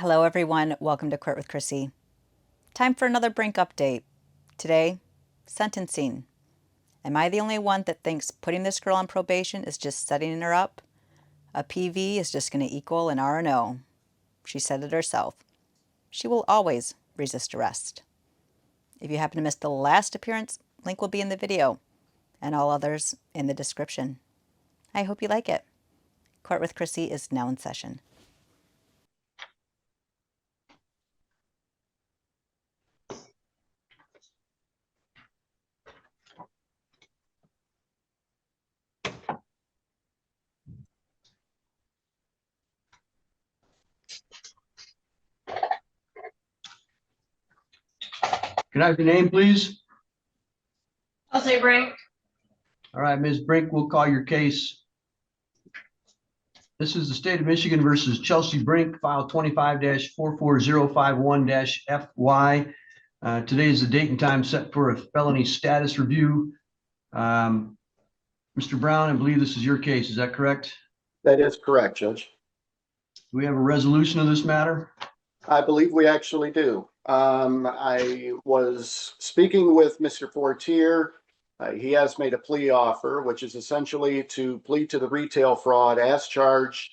Hello everyone, welcome to Court with Krissy. Time for another Brink update. Today, sentencing. Am I the only one that thinks putting this girl on probation is just setting her up? A PV is just going to equal an R&O. She said it herself. She will always resist arrest. If you happen to miss the last appearance, link will be in the video, and all others in the description. I hope you like it. Court with Krissy is now in session. Can I have your name, please? I'll say Brink. All right, Ms. Brink, we'll call your case. This is the state of Michigan versus Chelsea Brink, file 25-44051-FY. Today is the date and time set for a felony status review. Mr. Brown, I believe this is your case. Is that correct? That is correct, Judge. Do we have a resolution of this matter? I believe we actually do. I was speaking with Mr. Fortier. He has made a plea offer, which is essentially to plead to the retail fraud as charged.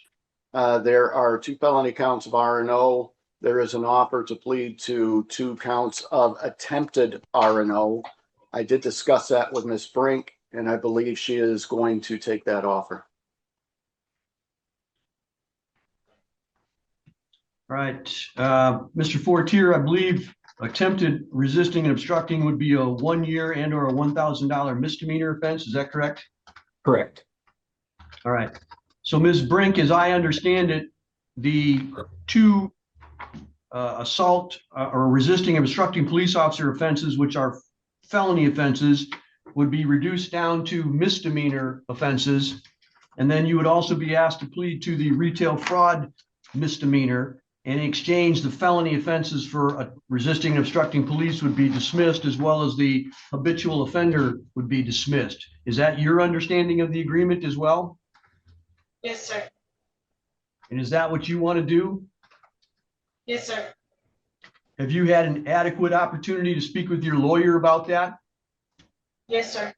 There are 2 felony counts of R&O. There is an offer to plead to 2 counts of attempted R&O. I did discuss that with Ms. Brink, and I believe she is going to take that offer. All right, Mr. Fortier, I believe attempted resisting and obstructing would be a 1 year and or a $1,000 misdemeanor offense. Is that correct? Correct. All right. So Ms. Brink, as I understand it, the 2 assault or resisting and obstructing police officer offenses, which are felony offenses, would be reduced down to misdemeanor offenses. And then you would also be asked to plead to the retail fraud misdemeanor. In exchange, the felony offenses for resisting and obstructing police would be dismissed, as well as the habitual offender would be dismissed. Is that your understanding of the agreement as well? Yes, sir. And is that what you want to do? Yes, sir. Have you had an adequate opportunity to speak with your lawyer about that? Yes, sir.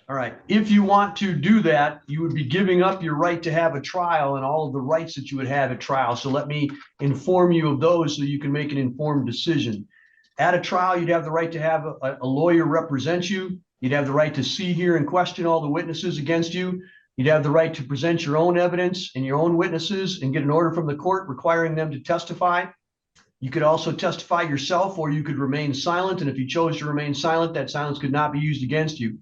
All right. If you want to do that, you would be giving up your right to have a trial and all of the rights that you would have at trial. So let me inform you of those so you can make an informed decision. At a trial, you'd have the right to have a lawyer represent you. You'd have the right to see, hear, and question all the witnesses against you. You'd have the right to present your own evidence and your own witnesses and get an order from the court requiring them to testify. You could also testify yourself, or you could remain silent. And if you chose to remain silent, that silence could not be used against you.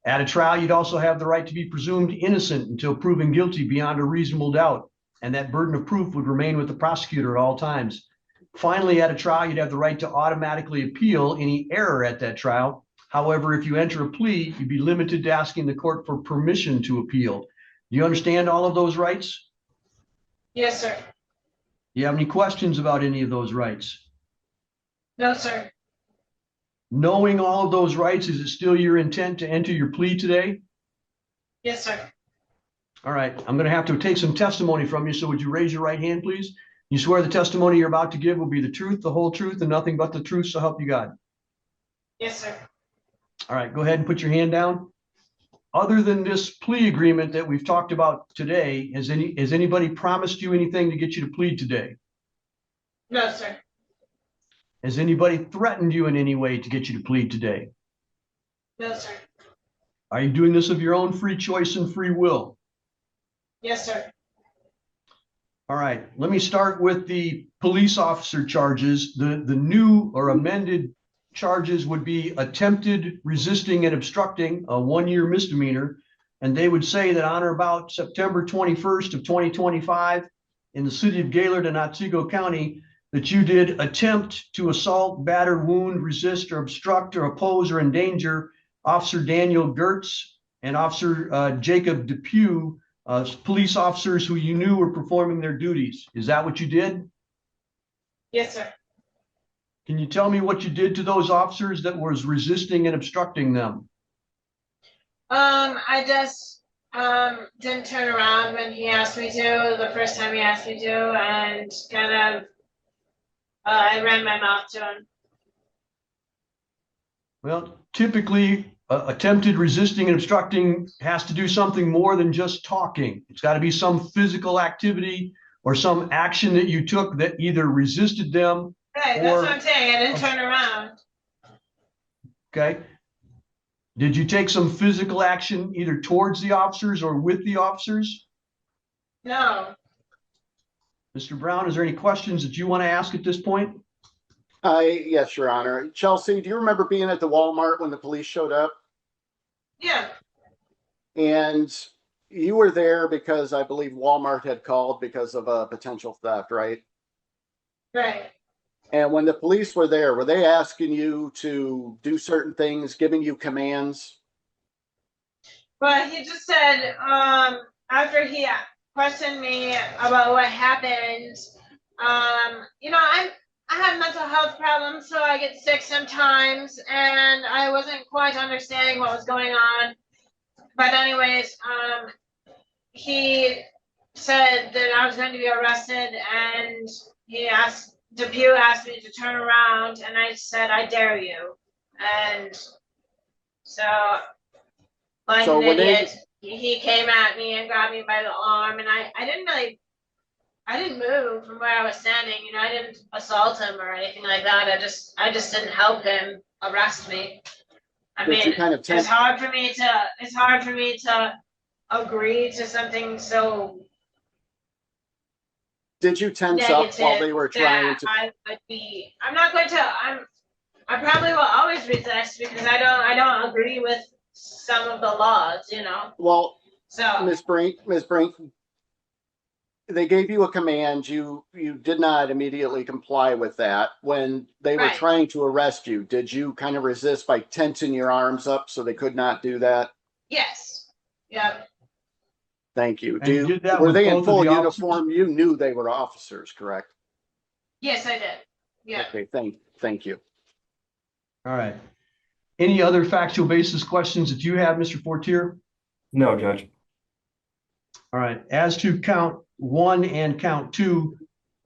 At a trial, you'd also have the right to be presumed innocent until proven guilty beyond a reasonable doubt, and that burden of proof would remain with the prosecutor at all times. Finally, at a trial, you'd have the right to automatically appeal any error at that trial. However, if you enter a plea, you'd be limited to asking the court for permission to appeal. Do you understand all of those rights? Yes, sir. Do you have any questions about any of those rights? No, sir. Knowing all of those rights, is it still your intent to enter your plea today? Yes, sir. All right, I'm going to have to take some testimony from you. So would you raise your right hand, please? You swear the testimony you're about to give will be the truth, the whole truth, and nothing but the truth, so help you God. Yes, sir. All right, go ahead and put your hand down. Other than this plea agreement that we've talked about today, has anybody promised you anything to get you to plead today? No, sir. Has anybody threatened you in any way to get you to plead today? No, sir. Are you doing this of your own free choice and free will? Yes, sir. All right, let me start with the police officer charges. The new or amended charges would be attempted resisting and obstructing, a 1-year misdemeanor. And they would say that on or about September 21st of 2025 in the city of Gaylord and Otsego County, that you did attempt to assault, batter, wound, resist, or obstruct, or oppose, or endanger Officer Daniel Gertz and Officer Jacob Depew, police officers who you knew were performing their duties. Is that what you did? Yes, sir. Can you tell me what you did to those officers that was resisting and obstructing them? I just didn't turn around when he asked me to, the first time he asked me to, and kind of I ran my mouth to him. Well, typically, attempted resisting and obstructing has to do something more than just talking. It's got to be some physical activity or some action that you took that either resisted them. Right, that's what I'm saying. I didn't turn around. Okay. Did you take some physical action either towards the officers or with the officers? No. Mr. Brown, is there any questions that you want to ask at this point? Yes, Your Honor. Chelsea, do you remember being at the Walmart when the police showed up? Yeah. And you were there because I believe Walmart had called because of a potential theft, right? Right. And when the police were there, were they asking you to do certain things, giving you commands? But he just said, after he questioned me about what happened, I have mental health problems, so I get sick sometimes, and I wasn't quite understanding what was going on. But anyways, he said that I was going to be arrested, and Depew asked me to turn around, and I said, I dare you. And so, like So an when they- idiot, he came at me and grabbed me by the arm, and I didn't move from where I was standing. I didn't assault him or anything like that. I just didn't help him arrest me. I Did you mean, kind of it's hard for me to agree to something so Did you tense up while they were trying that to? I probably will always resist because I don't agree with some of the laws, Well, So Ms. Brink, they gave you a command. You did not immediately comply with that. When they were Right. trying to arrest you, did you kind of resist by tensing your arms up so they could not do that? yes. Yep. Thank you. And you did that Were with they in both of full the officers? uniform? You knew they were officers, correct? Yes, I did. Yeah. Okay, thank you. All right. Any other factual basis questions that you have, Mr. Fortier? No, Judge. All right. As to count 1 and count 2,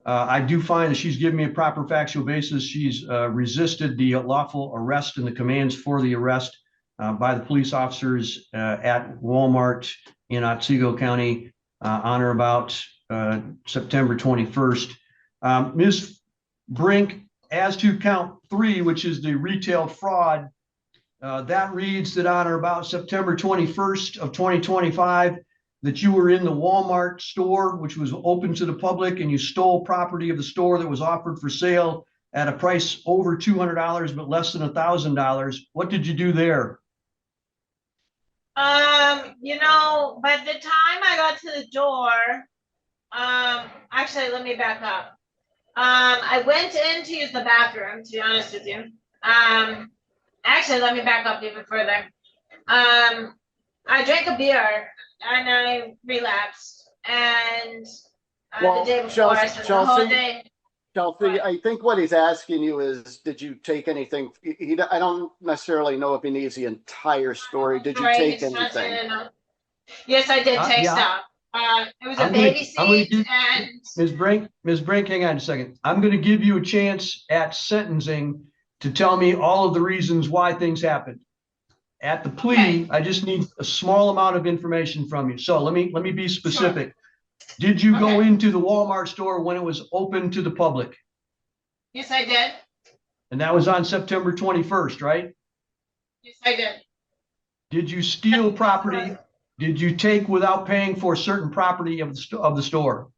I do find that she's given me a proper factual basis. She's resisted the lawful arrest and the commands for the arrest by the police officers at Walmart in Otsego County on or about September 21st. Ms. Brink, as to count 3, which is the retail fraud, that reads that on or about September 21st of 2025, that you were in the Walmart store, which was open to the public, and you stole property of the store that was offered for sale at a price over $200, but less than $1,000. What did you do there? By the time I got to the door, actually, let me back up. I went in to use the bathroom, to be honest with you. Actually, let me back up even further. I drank a beer and I relapsed, and the day before I spent the whole day. Chelsea, I think what he's asking you is, did you take anything? I don't necessarily know if he needs the entire story. Did you take anything? Yes, I did take Yeah. stuff. It was I'm a gonna- baby I'm gonna seat give- and Ms. Brink, hang on a second. I'm going to give you a chance at sentencing to tell me all of the reasons why things happened. At the plea, Okay. I just need a small amount of information from you. So let me be specific. Did you go Okay. into the Walmart store when it was open to the public? yes, I did. And that was on September 21st, right? Yes, I did. Did you steal property? Did you take without paying for certain property of the store?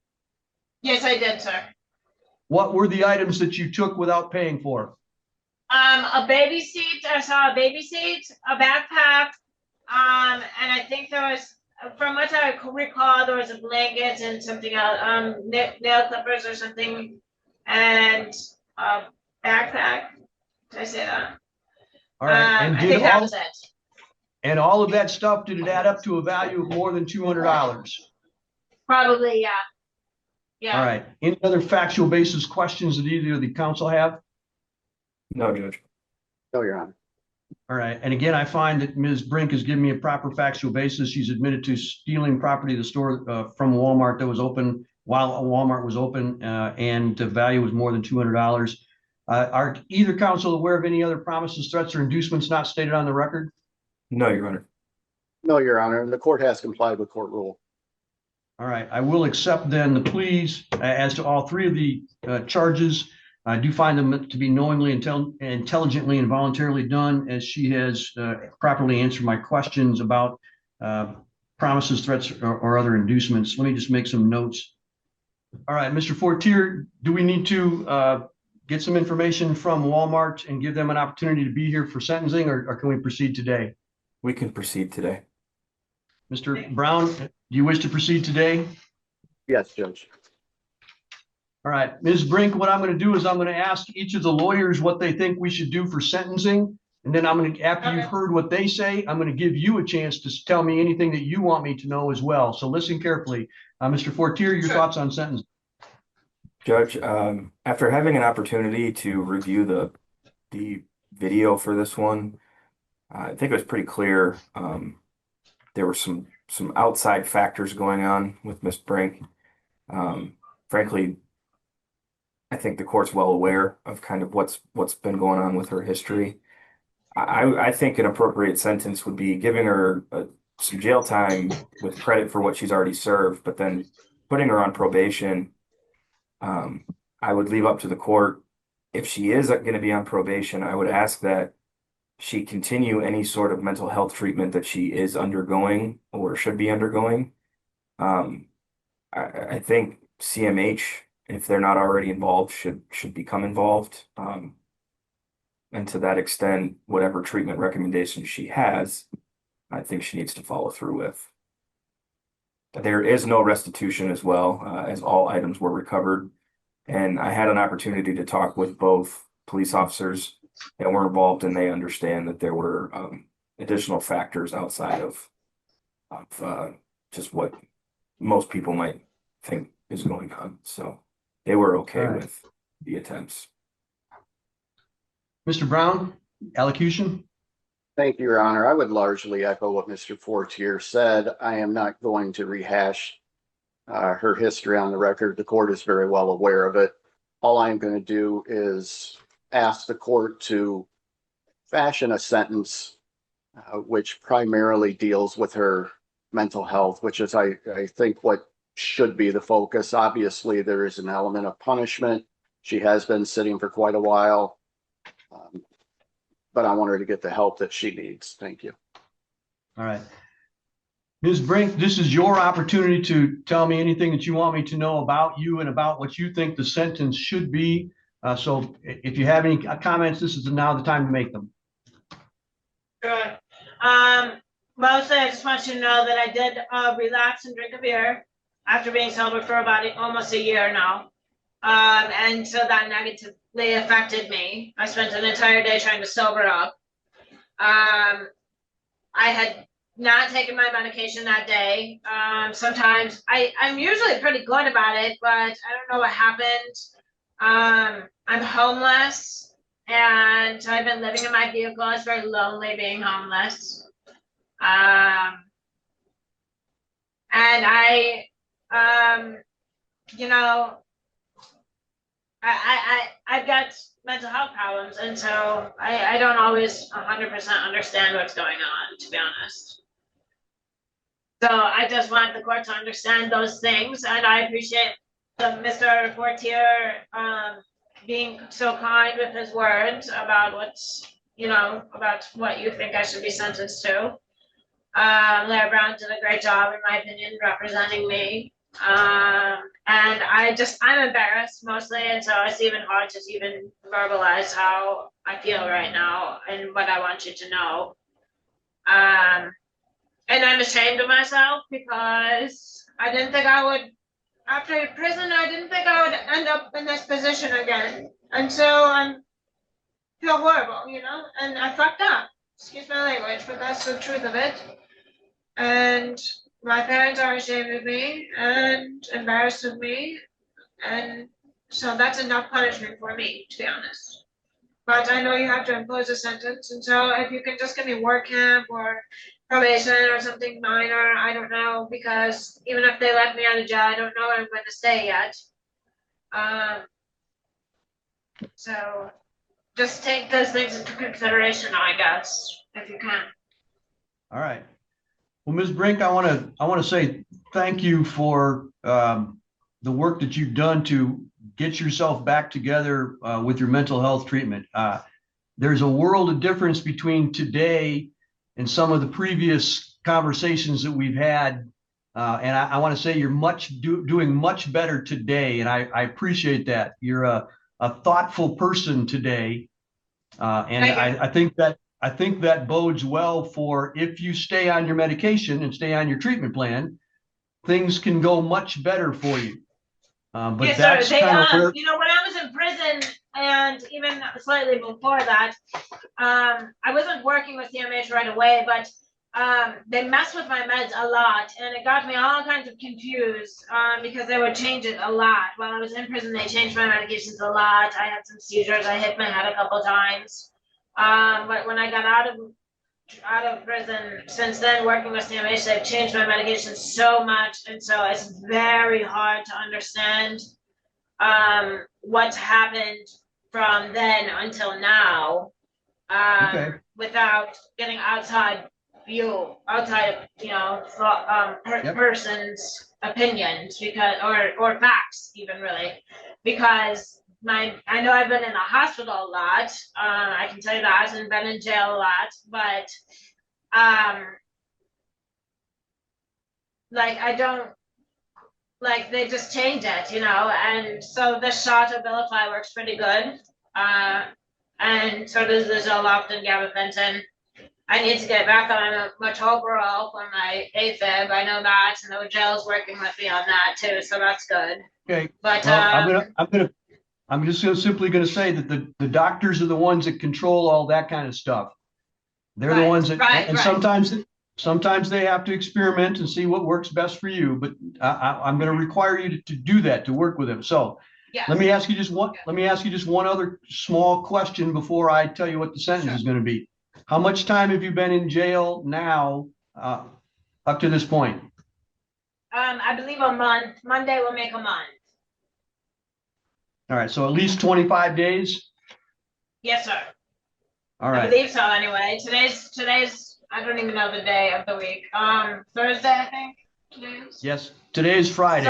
Yes, I did, sir. What were the items that you took without paying for? A baby seat. I saw a baby seat, a backpack, and I think there was, from what I recall, there was a blanket and something else, nail clippers or something, and a backpack. Did I say that? All right. And I think that was it. And all of that stuff, did it add up to a value of more than $200? Probably, yeah. Yeah. All right. Any other factual basis questions that either of the council have? No, Judge. No, Your Honor. All right. And again, I find that Ms. Brink has given me a proper factual basis. She's admitted to stealing property of the store from Walmart that was open while a Walmart was open, and the value was more than $200. Are either counsel aware of any other promises, threats, or inducements not stated on the record? No, Your Honor. No, Your Honor, and the court has complied with court rule. All right, I will accept then the pleas as to all three of the charges. I do find them to be knowingly, intelligently, and voluntarily done, as she has properly answered my questions about promises, threats, or other inducements. Let me just make some notes. All right, Mr. Fortier, do we need to get some information from Walmart and give them an opportunity to be here for sentencing, or can we proceed today? We can proceed today. Mr. Brown, do you wish to proceed today? Yes, Judge. All right, Ms. Brink, what I'm going to do is I'm going to ask each of the lawyers what they think we should do for sentencing. And then I'm going to, after you've heard what they say, I'm going to give you a chance to tell me anything that you want me to know as well. So listen carefully. Mr. Fortier, your thoughts on sentencing? Judge, after having an opportunity to review the video for this one, I think it was pretty clear there were some outside factors going on with Miss Brink. Frankly, I think the court's well aware of kind of what's been going on with her history. I think an appropriate sentence would be giving her some jail time with credit for what she's already served, but then putting her on probation. I would leave up to the court. If she is going to be on probation, I would ask that she continue any sort of mental health treatment that she is undergoing or should be undergoing. I think CMH, if they're not already involved, should become involved. And to that extent, whatever treatment recommendations she has, I think she needs to follow through with. There is no restitution as well, as all items were recovered. And I had an opportunity to talk with both police officers that were involved, and they understand that there were additional factors outside of just what most people might think is going on. So they were okay with the attempts. Mr. Brown, allocution? Thank you, Your Honor. I would largely echo what Mr. Fortier said. I am not going to rehash her history on the record. The court is very well aware of it. All I'm going to do is ask the court to fashion a sentence which primarily deals with her mental health, which is, I think, what should be the focus. Obviously, there is an element of punishment. She has been sitting for quite a while, but I want her to get the help that she needs. Thank you. All right. Ms. Brink, this is your opportunity to tell me anything that you want me to know about you and about what you think the sentence should be. So if you have any comments, this is now the time to make them. Sure. Mostly I just want you to know that I did relapse and drink a beer after being sober for about almost a year now. And so that negatively affected me. I spent an entire day trying to sober up. I had not taken my medication that day. Sometimes I'm usually pretty good about it, but I don't know what happened. I'm homeless and I've been living in my vehicle. It's very lonely being homeless. And you know, I've got mental health problems, and so I don't always 100% understand what's going on, to be honest. So I just want the court to understand those things, and I appreciate Mr. Fortier being so kind with his words about about what you think I should be sentenced to. Larry Brown did a great job, in my opinion, representing me. And I'm embarrassed mostly, and so it's even hard to even verbalize how I feel right now and what I want you to know. And I'm ashamed of myself because I didn't think I would, after prison, I didn't think I would end up in this position again. And so I feel horrible, and I fucked up. Excuse my language, but that's the truth of it. And my parents are ashamed of me and embarrassed of me. And so that's enough punishment for me, to be honest. but I know you have to impose a sentence, and so if you can just give me work camp or probation or something minor, I don't know, because even if they let me out of jail, I don't know where I'm going to stay yet. So just take those things into consideration, I guess, if you can. All right. Well, Ms. Brink, I want to say thank you for the work that you've done to get yourself back together with your mental health treatment. There's a world of difference between today and some of the previous conversations that we've had. And I want to say you're doing much better today. And I appreciate that. You're a thoughtful person today. And I think that bodes well for if you stay on your medication and stay on your treatment plan, things can go much better for you. But yes, that's sir. kind of where, You know, when I was in prison and even slightly before that, I wasn't working with CMH right away, but they messed with my meds a lot, and it got me all kinds of confused because they would change it a lot. While I was in prison, they changed my medications a lot. I had some seizures. I hit my head a couple times. But when I got out of prison, since then working with CMH, they've changed my medication so much, and so it's very hard to understand what's happened from then until now okay. without getting outside view, outside Yep. person's opinions, because or facts even, really, because I know I've been in the hospital a lot. I can tell you that, and been in jail a lot, but like I don't like they just change it, and so this shot of Abilify works pretty good. And so does the Zoloft and gabapentin. I need to get back on metoprolol for my AFib. I know that, and the jail's working with me on that too, so that's good. Okay. But Well, I'm just simply going to say that the doctors are the ones that control all that kind of stuff. They're the ones that, and sometimes they have to experiment and see what works best for you. But I'm going to require you to do that, to work with them. So yes. let me ask you just one other small question before I tell you what the sentence is going to be. How much time have you been in jail now, up to this point? I believe a month. Monday will make a month. All right, so at least 25 days? Yes, sir. All right. I believe so anyway. Today's I don't even know the day of the week. Thursday, I think. Yes, today is Friday.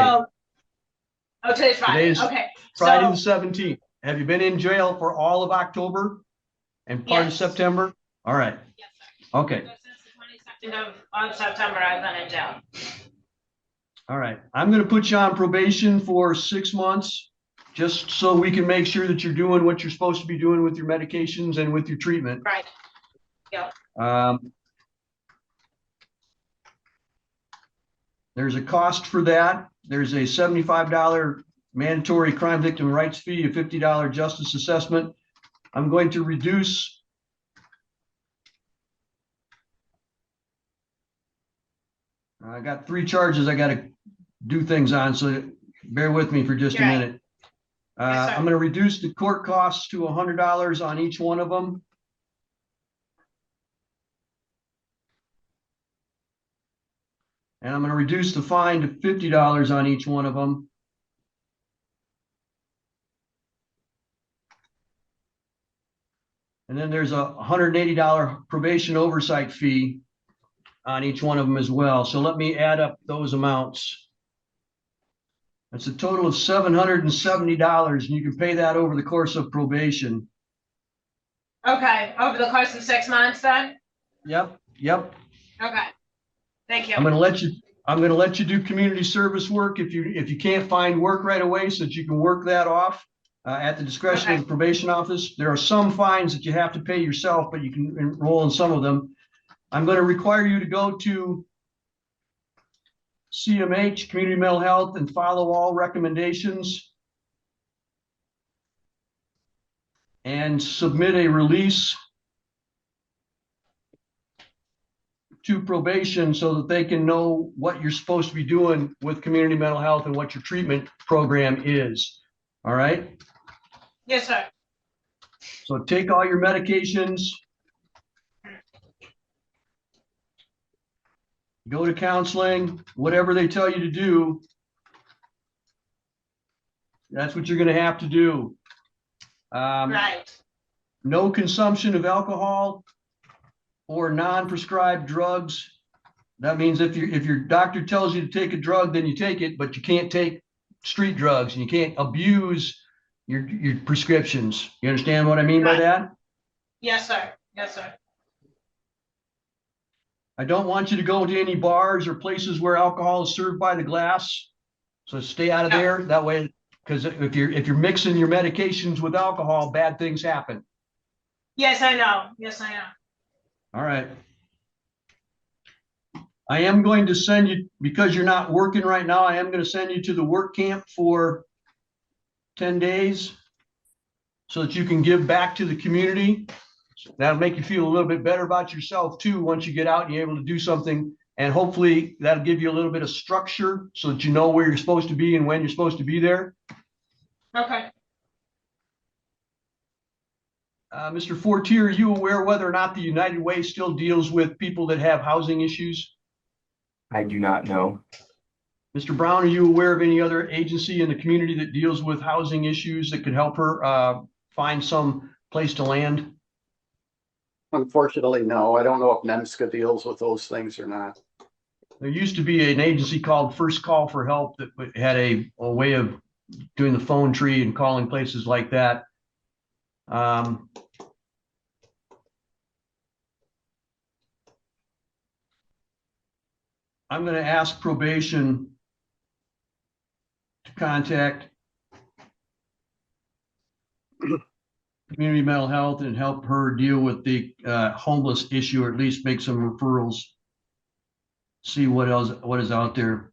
Today's Friday. Today is okay. Friday the 17th. Have you been in jail for all of October and part of September? All right. Yes, sir. Okay. So since the 22nd of September, I've been in jail. All right. I'm going to put you on probation for 6 months, just so we can make sure that you're doing what you're supposed to be doing with your medications and with your treatment. Right. Yeah. There's a cost for that. There's a $75 mandatory crime victim rights fee, a $50 justice assessment. I'm going to reduce I got 3 charges I got to do things on, so bear with me for just a minute. I'm going to reduce the court costs to $100 on each one of them. And I'm going to reduce the fine to $50 on each one of them. And then there's a $180 probation oversight fee on each one of them as well. So let me add up those amounts. That's a total of $770, and you can pay that over the course of probation. Okay, over the course of 6 months then? Yep. Okay. Thank you. I'm going to let you do community service work if you can't find work right away, so that you can work that off at the discretion of the probation office. There are some fines that you have to pay yourself, but you can enroll in some of them. I'm going to require you to go to CMH, Community Mental Health, and follow all recommendations and submit a release to probation so that they can know what you're supposed to be doing with community mental health and what your treatment program is. All right? Yes, sir. So take all your medications. Go to counseling, whatever they tell you to do. That's what you're going to have to do. Right. No consumption of alcohol or non-prescribed drugs. That means if your doctor tells you to take a drug, then you take it, but you can't take street drugs and you can't abuse your prescriptions. You understand what I mean by Right. that? Yes, sir. Yes, sir. I don't want you to go to any bars or places where alcohol is served by the glass. So stay out of Yeah. there. That way, because if you're mixing your medications with alcohol, bad things happen. Yes, I know. Yes, I know. All right. I am going to send you, because you're not working right now, I am going to send you to the work camp for 10 days so that you can give back to the community. That'll make you feel a little bit better about yourself too, once you get out and you're able to do something. And hopefully that'll give you a little bit of structure so that you know where you're supposed to be and when you're supposed to be there. Okay. Mr. Fortier, are you aware whether or not the United Way still deals with people that have housing issues? I do not know. Mr. Brown, are you aware of any other agency in the community that deals with housing issues that could help her find some place to land? Unfortunately, no. I don't know if NEMSCA deals with those things or not. There used to be an agency called First Call for Help that had a way of doing the phone tree and calling places like that. I'm going to ask probation to contact community mental health and help her deal with the homeless issue, or at least make some referrals. See what is out there.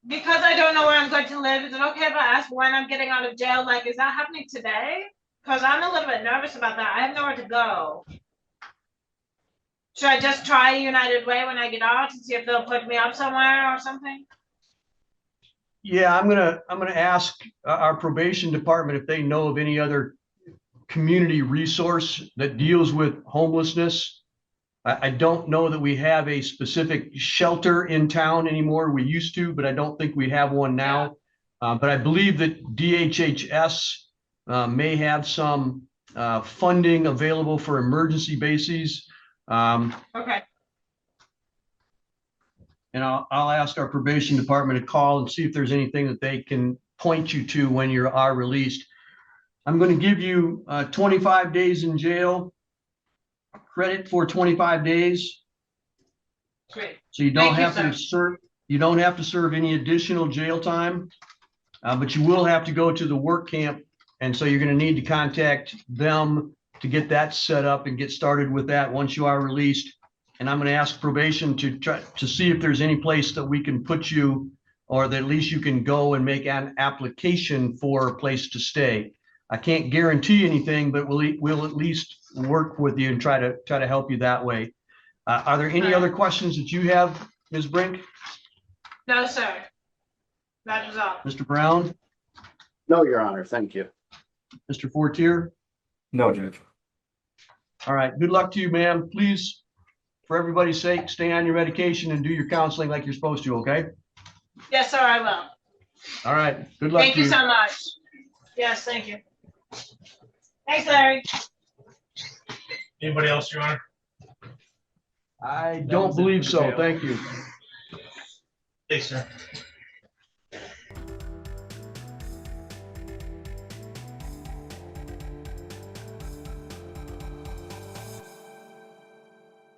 Because I don't know where I'm going to live, is it okay if I ask when I'm getting out of jail? Like, is that happening today? Because I'm a little bit nervous about that. I have nowhere to go. Should I just try United Way when I get out and see if they'll put me up somewhere or something? Yeah, I'm gonna ask our probation department if they know of any other community resource that deals with homelessness. I don't know that we have a specific shelter in town anymore. We used to, but I don't think we have one now. But I believe that DHHS may have some funding available for emergency bases. Okay. And I'll ask our probation department to call and see if there's anything that they can point you to when you are released. I'm going to give you 25 days in jail, credit for 25 days. Great. So you don't Thank you, have to serve, you don't have to serve any additional jail time, but you will have to go to the work camp. And so you're going to need to contact them to get that set up and get started with that once you are released. And I'm going to ask probation to try to see if there's any place that we can put you, or that at least you can go and make an application for a place to stay. I can't guarantee anything, but we'll at least work with you and try to help you that way. Are there any other questions that you have, Ms. Brink? No, sir. That is all. Mr. Brown? No, Your Honor. Thank you. Mr. Fortier? No, Judge. All right. Good luck to you, ma'am. Please, for everybody's sake, stay on your medication and do your counseling like you're supposed to, okay? Yes, sir, I will. All right. Good luck Thank to you you. so much. Yes, thank you. Thanks, Larry. Anybody else, Your Honor? I don't believe so. Thank you. Thanks, sir.